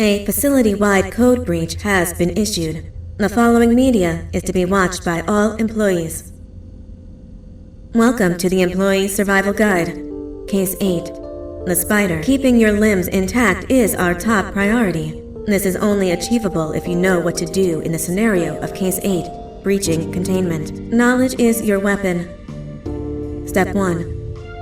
A facility-wide code breach has been issued. The following media is to be watched by all employees. Welcome to the Employee Survival Guide. Case 8. The spider. Keeping your limbs intact is our top priority. This is only achievable if you know what to do in the scenario of Case 8, breaching containment. Knowledge is your weapon. Step 1.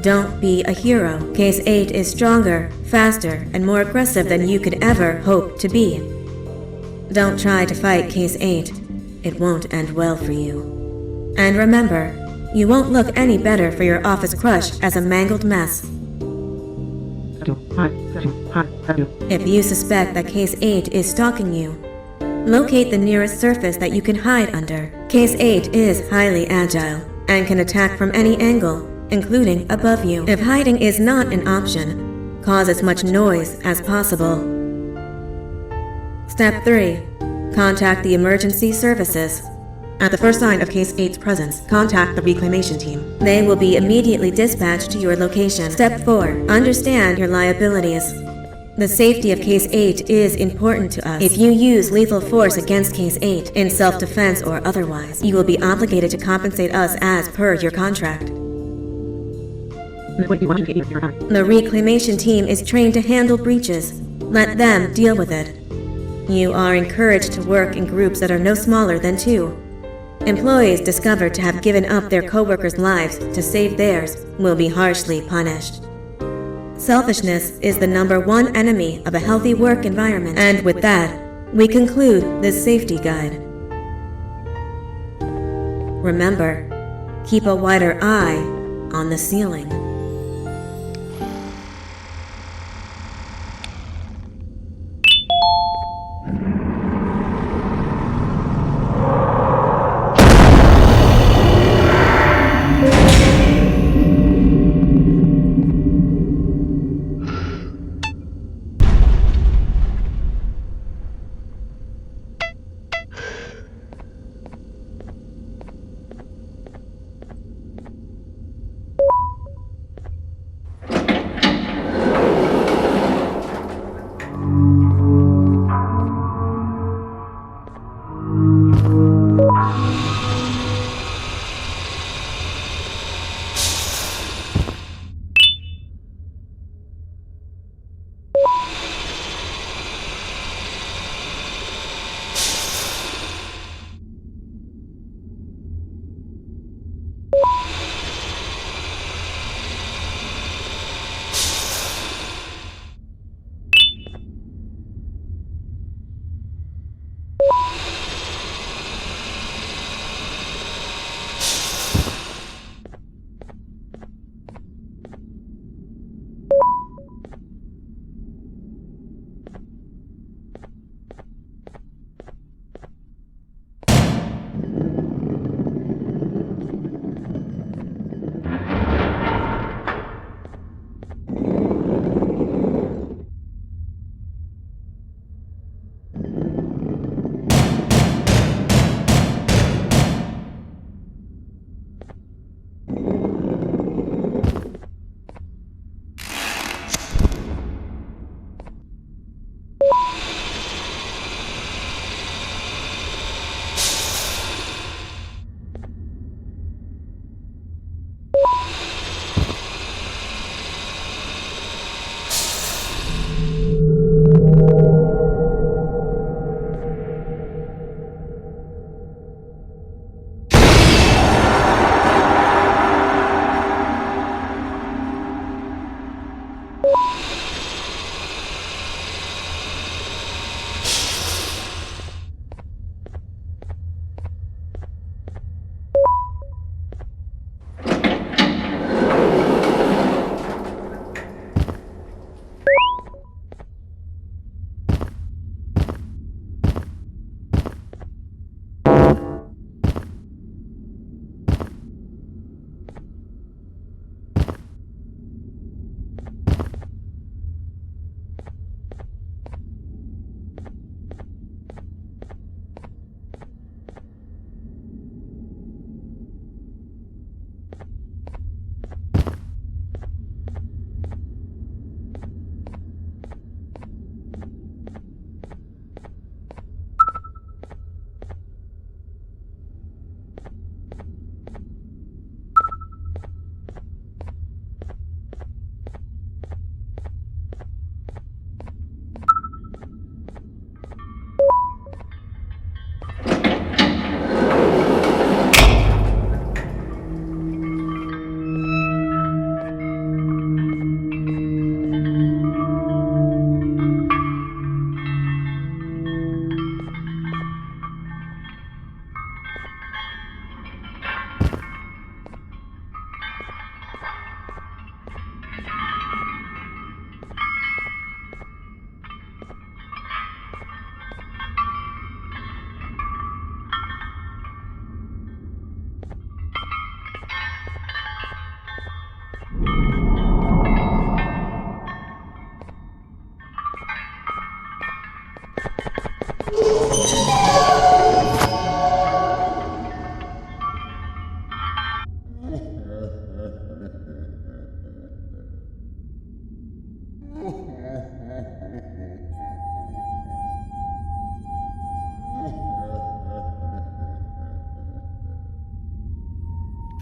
Don't be a hero. Case 8 is stronger, faster, and more aggressive than you could ever hope to be. Don't try to fight Case 8. It won't end well for you. And remember, you won't look any better for your office crush as a mangled mess. If you suspect that Case 8 is stalking you, locate the nearest surface that you can hide under. Case 8 is highly agile and can attack from any angle, including above you. If hiding is not an option, cause as much noise as possible. Step 3. Contact the emergency services. At the first sign of Case 8's presence, contact the reclamation team. They will be immediately dispatched to your location. Step 4. Understand your liabilities. The safety of Case 8 is important to us. If you use lethal force against Case 8, in self-defense or otherwise, you will be obligated to compensate us as per your contract. The reclamation team is trained to handle breaches. Let them deal with it. You are encouraged to work in groups that are no smaller than 2. Employees discovered to have given up their coworkers' lives to save theirs will be harshly punished. Selfishness is the #1 enemy of a healthy work environment. And with that, we conclude this safety guide. Remember, keep a wider eye on the ceiling.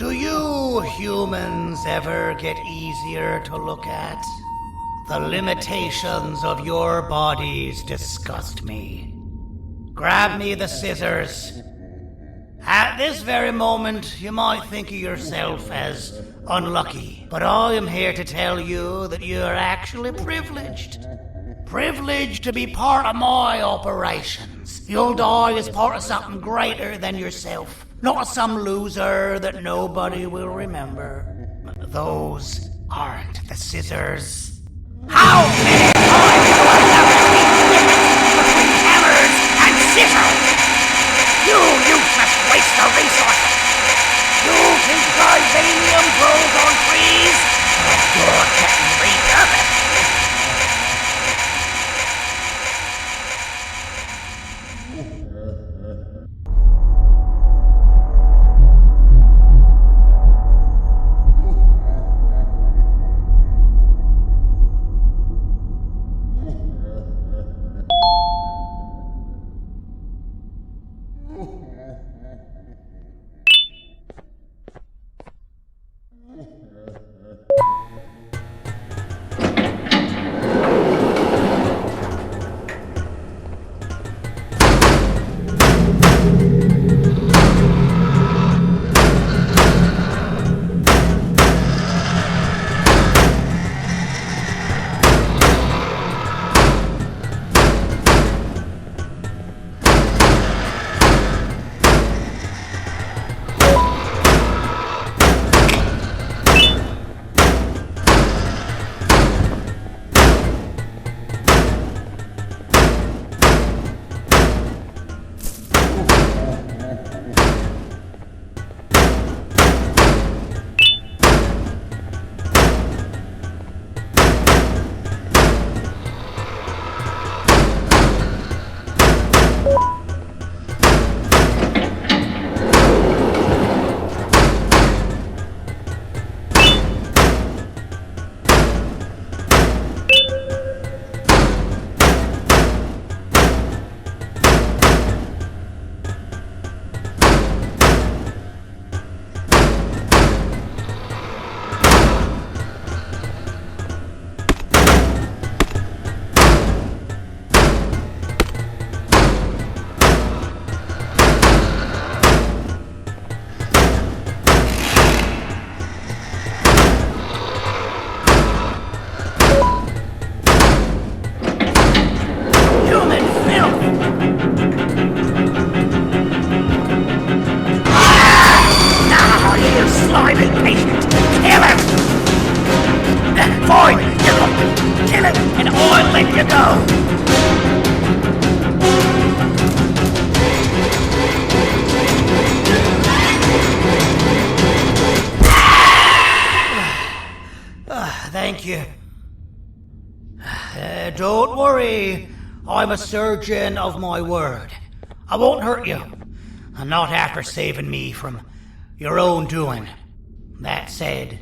Do you humans ever get easier to look at? The limitations of your bodies disgust me. Grab me the scissors. At this very moment, you might think of yourself as unlucky, but I am here to tell you that you are actually privileged. Privileged to be part of my operations. You'll die as part of something greater than yourself, not some loser that nobody will remember. Those aren't the scissors. How many times do I have to keep between hammers and scissors? You useless waste of resources! You think vibranium grows on trees? You're getting repurposed! Thank you. Don't worry. I'm a surgeon of my word. I won't hurt you. And not after saving me from your own doing. That said,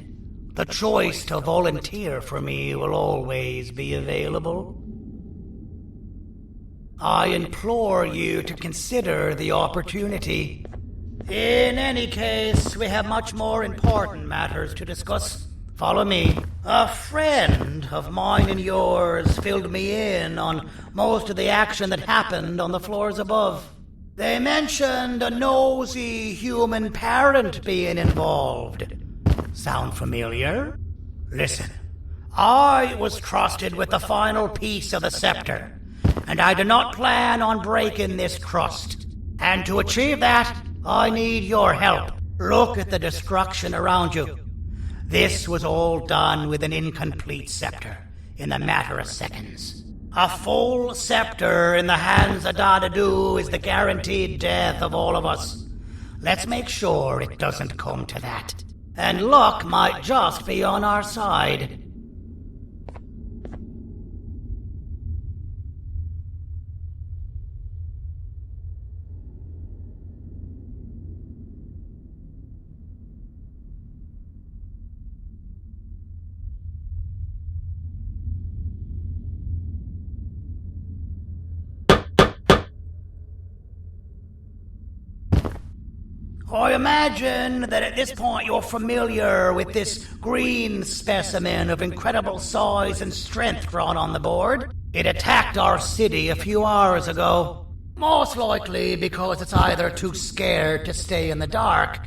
the choice to volunteer for me will always be available. I implore you to consider the opportunity. In any case, we have much more important matters to discuss. Follow me. A friend of mine and yours filled me in on most of the action that happened on the floors above. They mentioned a nosy human parent being involved. Sound familiar? Listen, I was trusted with the final piece of the scepter, and I do not plan on breaking this trust. And to achieve that, I need your help. Look at the destruction around you. This was all done with an incomplete scepter, in a matter of seconds. A full scepter in the hands of Dadadu is the guaranteed death of all of us. Let's make sure it doesn't come to that. And luck might just be on our side. I imagine that at this point you're familiar with this green specimen of incredible size and strength drawn on the board. It attacked our city a few hours ago. Most likely because it's either too scared to stay in the dark,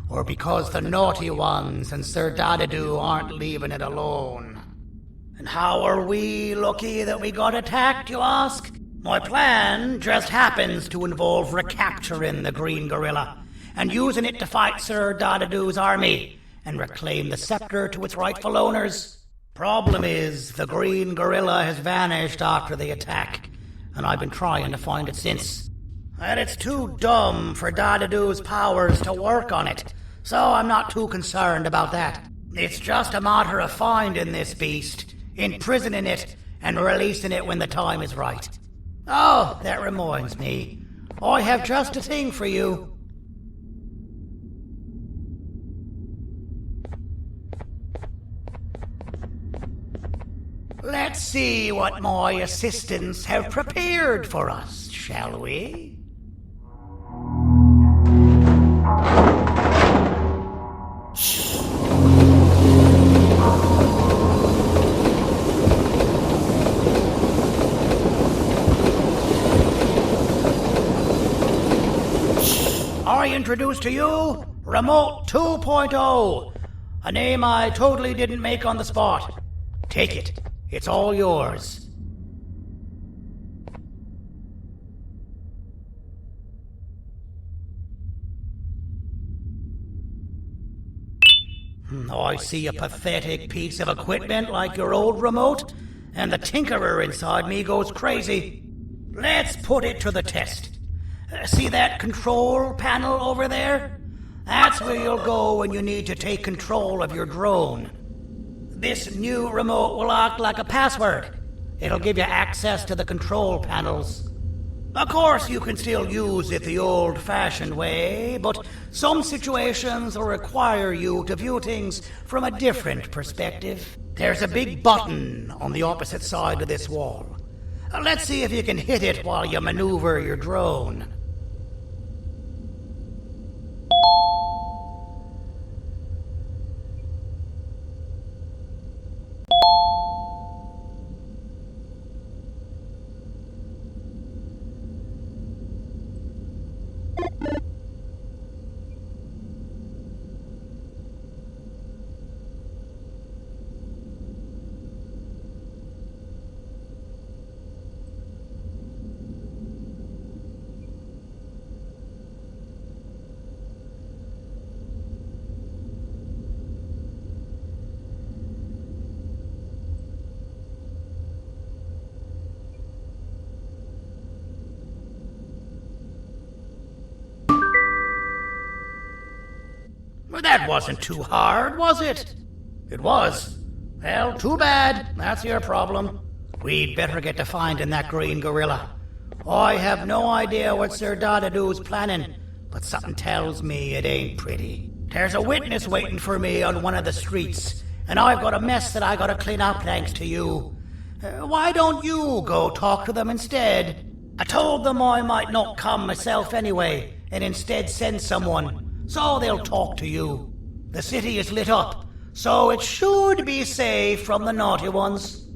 or because the naughty ones and Sir Dadadoo aren't leaving it alone. And how are we lucky that we got attacked, you ask? My plan just happens to involve recapturing the green gorilla and using it to fight Sir Dadadoo's army and reclaim the scepter to its rightful owners. Problem is, the green gorilla has vanished after the attack, and I've been trying to find it since. And it's too dumb for Dadadoo's powers to work on it, so I'm not too concerned about that. It's just a matter of finding this beast, imprisoning it, and releasing it when the time is right. Oh, that reminds me. I have just a thing for you. Let's see what my assistants have prepared for us, shall we? I introduce to you Remote 2.0, a name I totally didn't make on the spot. Take it. It's all yours. I see a pathetic piece of equipment like your old remote, and the tinkerer inside me goes crazy. Let's put it to the test. See that control panel over there? That's where you'll go when you need to take control of your drone. This new remote will act like a password. It'll give you access to the control panels. Of course, you can still use it the old-fashioned way, but some situations will require you to view things from a different perspective. There's a big button on the opposite side of this wall. Let's see if you can hit it while you maneuver your drone. Well, that wasn't too hard, was it? It was. Well, too bad. That's your problem. We'd better get to finding that green gorilla. I have no idea what Sir Dadadoo's planning, but something tells me it ain't pretty. There's a witness waiting for me on one of the streets, and I've got a mess that I gotta clean up thanks to you. Why don't you go talk to them instead? I told them I might not come myself anyway, and instead send someone, so they'll talk to you. The city is lit up, so it should be safe from the naughty ones.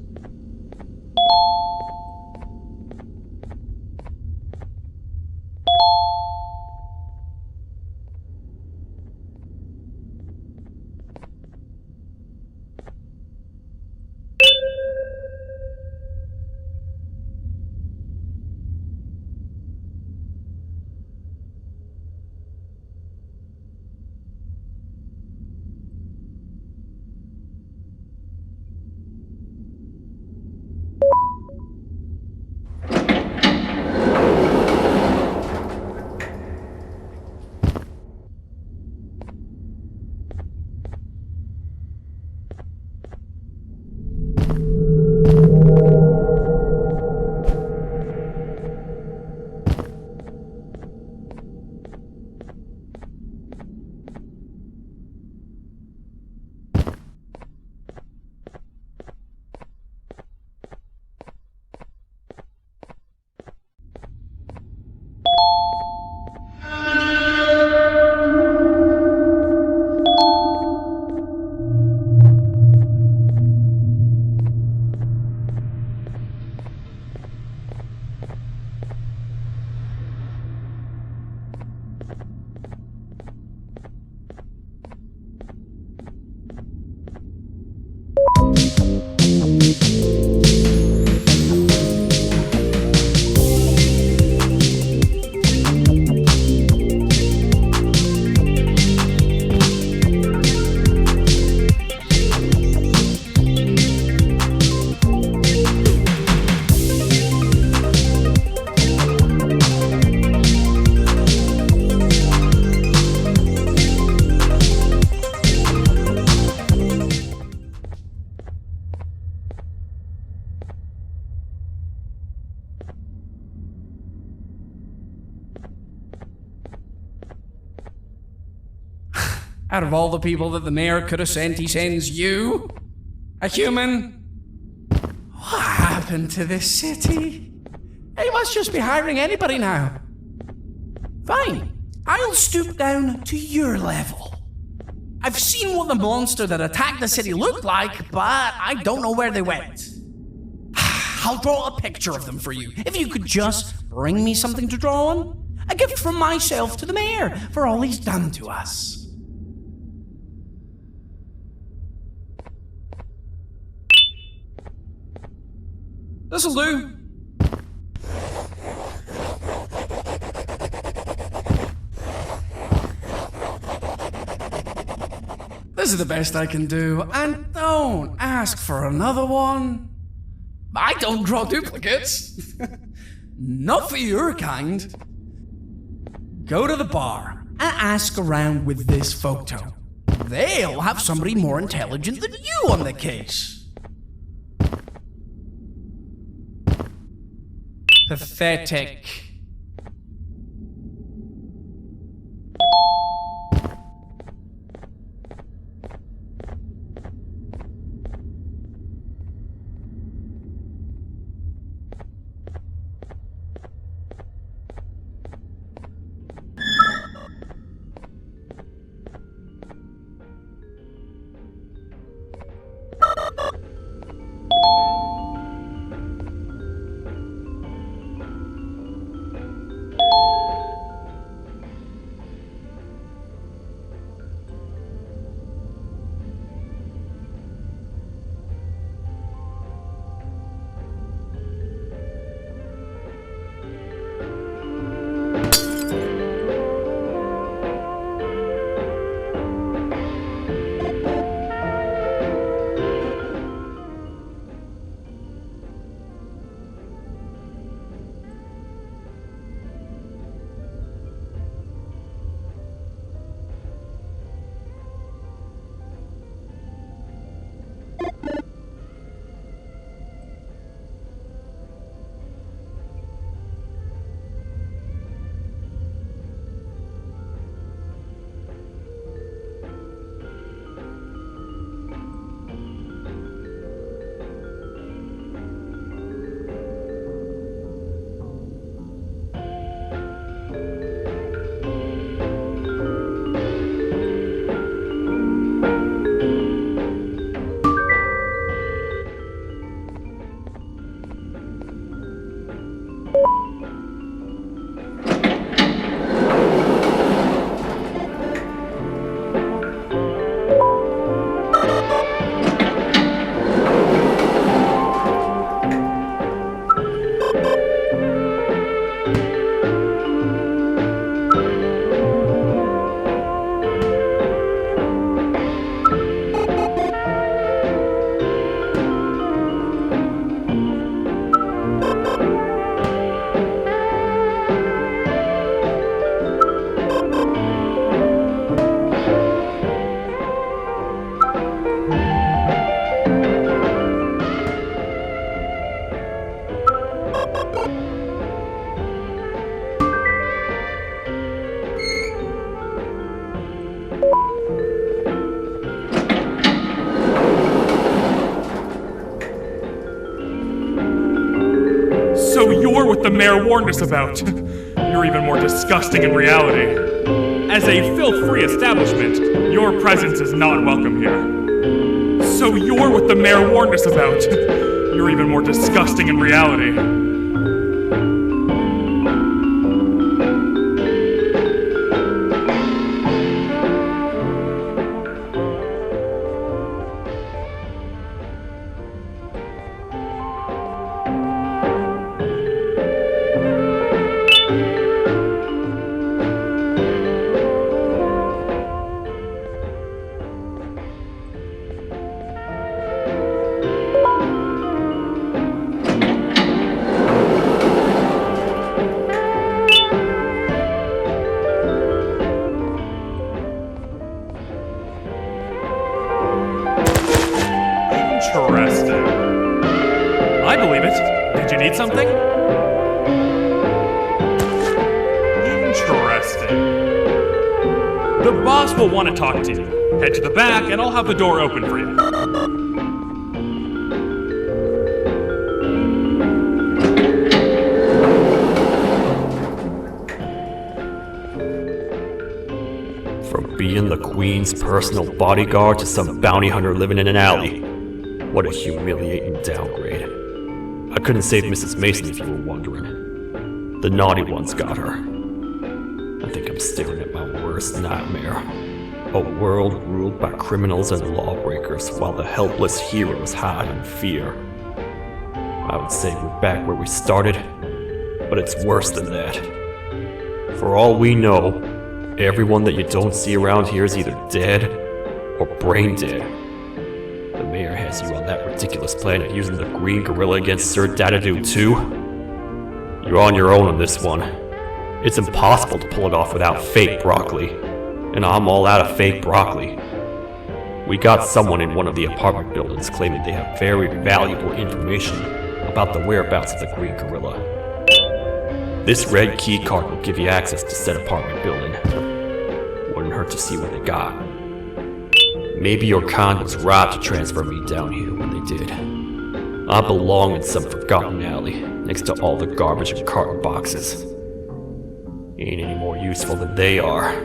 Out of all the people that the mayor could have sent, he sends you? A human? What happened to this city? He must just be hiring anybody now. Fine, I'll stoop down to your level. I've seen what the monster that attacked the city looked like, but I don't know where they went. I'll draw a picture of them for you, if you could just bring me something to draw on. A gift from myself to the mayor for all he's done to us. This'll do. This is the best I can do, and don't ask for another one. I don't draw duplicates. Not for your kind. Go to the bar and ask around with this photo. They'll have somebody more intelligent than you on the case. Pathetic. So you're what the mayor warned us about. You're even more disgusting in reality. As a filth-free establishment, your presence is not welcome here. So you're what the mayor warned us about. You're even more disgusting in reality. Interesting. I believe it. Did you need something? Interesting. The boss will want to talk to you. Head to the back and I'll have the door open for you. From being the Queen's personal bodyguard to some bounty hunter living in an alley. What a humiliating downgrade. I couldn't save Mrs. Mason if you were wondering. The naughty ones got her. I think I'm staring at my worst nightmare. A world ruled by criminals and lawbreakers while the helpless heroes hide in fear. I would say we're back where we started, but it's worse than that. For all we know, everyone that you don't see around here is either dead or brain dead. The mayor has you on that ridiculous planet using the green gorilla against Sir Dadadoo too? You're on your own on this one. It's impossible to pull it off without fake broccoli. And I'm all out of fake broccoli. We got someone in one of the apartment buildings claiming they have very valuable information about the whereabouts of the green gorilla. This red key card will give you access to said apartment building. Wouldn't hurt to see what they got. Maybe your kind was right to transfer me down here when they did. I belong in some forgotten alley next to all the garbage and carton boxes. Ain't any more useful than they are.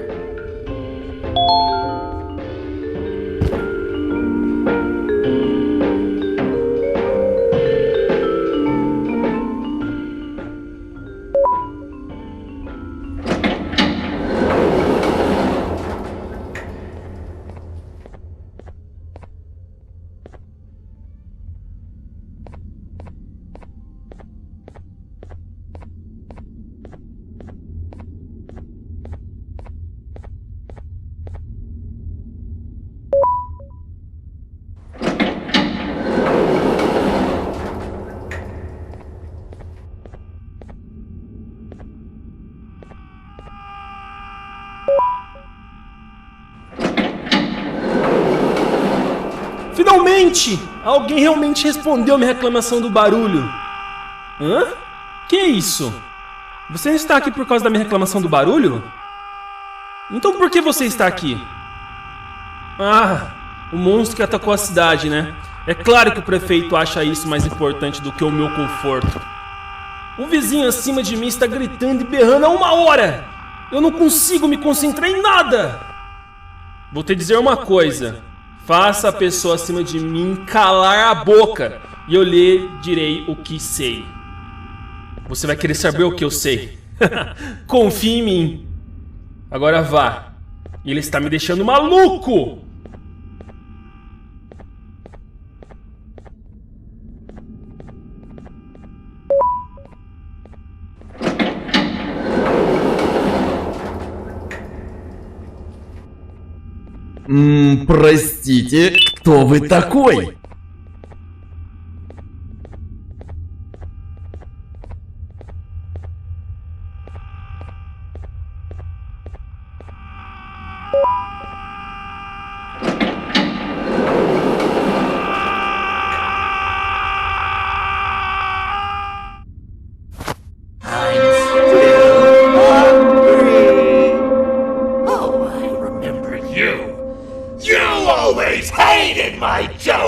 Finalmente! Alguém realmente respondeu a minha reclamação do barulho. Hã? Que é isso? Você não está aqui por causa da minha reclamação do barulho? Então por que você está aqui? Ah, o monstro que atacou a cidade, né? É claro que o prefeito acha isso mais importante do que o meu conforto. O vizinho acima de mim está gritando e berrando há 1 hora! Eu não consigo me concentrar em nada! Vou te dizer uma coisa. Faça a pessoa acima de mim calar a boca e eu lhe direi o que sei. Você vai querer saber o que eu sei. Confie em mim. Agora vá. Ele está me deixando maluco! Простите, кто вы такой? You always hated my jokes!